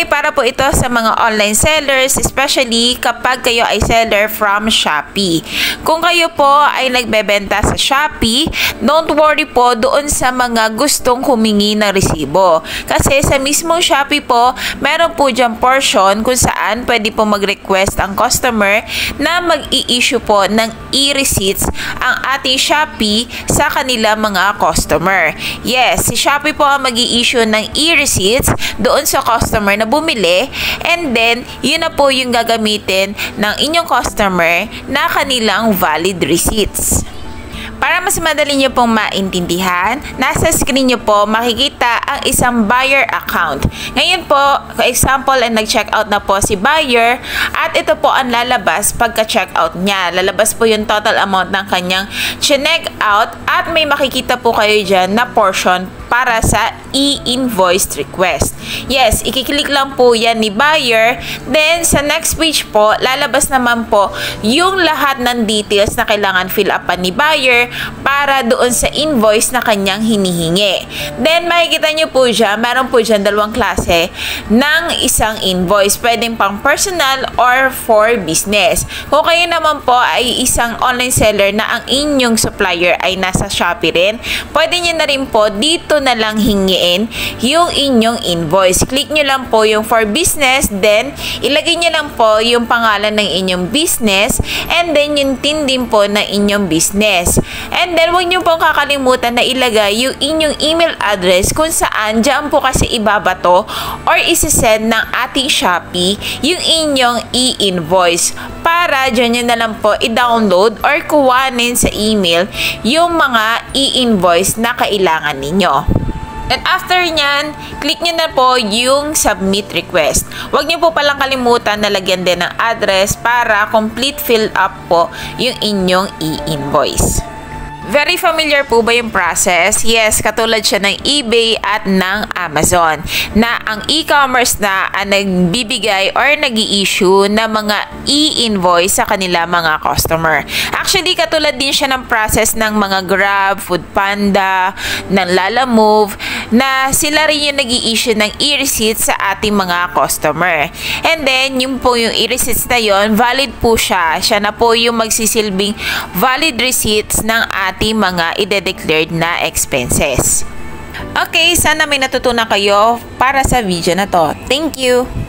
para po ito sa mga online sellers, especially kapag kayo ay seller from Shopee. Kung kayo po ay nagbebenta sa Shopee, don't worry po doon sa mga gustong humingi ng resibo. Kasi sa mismong Shopee po, meron po dyan portion kung saan pwede po mag-request ang customer na mag-i-issue po ng e-receipts ang ating Shopee sa kanila mga customer. Yes, si Shopee po ang mag-i-issue ng e-receipts doon sa customer na bumili, and then yun na po yung gagamitin ng inyong customer na kanilang valid receipts. Para mas madali nyo pong maintindihan, nasa screen nyo po makikita ang isang buyer account. Ngayon po, for example, nag-check out na po si buyer at ito po ang lalabas pagka-check out niya. Lalabas po yung total amount ng kanyang check out at may makikita po kayo dyan na portion para sa e-invoice request. Yes, ikiklik lang po yan ni buyer. Then, sa next page po, lalabas naman po yung lahat ng details na kailangan fill upan ni buyer para doon sa invoice na kanyang hinihingi. Then, makikita nyo po dyan, meron po dyan dalawang klase ng isang invoice. Pwedeng pang personal or for business. Kung kayo naman po ay isang online seller na ang inyong supplier ay nasa Shopee rin, pwede nyo na rin po dito na lang hingiin yung inyong invoice. Click nyo lang po yung for business, then ilagay nyo lang po yung pangalan ng inyong business, and then yung TIN din po ng inyong business. And then huwag nyo pong kakalimutan na ilagay yung inyong email address kung saan dyan po kasi ibabato or isisend ng ating Shopee yung inyong e-invoice para dyan nyo na lang po i-download or kuwanin sa email yung mga e-invoice na kailangan ninyo. And after nyan, click nyo na po yung submit request. Huwag nyo po palang kalimutan na lagyan din ng address para complete fill up po yung inyong e-invoice. Very familiar po ba yung process? Yes, katulad siya ng eBay at ng Amazon na ang e-commerce na ang nagbibigay or nag-i-issue na mga e-invoice sa kanila mga customer. Actually, katulad din siya ng process ng mga Grab, Foodpanda, ng Lalamove na sila rin yung nag-i-issue ng e-receipts sa ating mga customer. And then, yung po yung e-receipts na yun, valid po siya. Siya na po yung magsisilbing valid receipts ng ating mga ide-declared na expenses. Okay, sana may natutunan kayo para sa video na to. Thank you!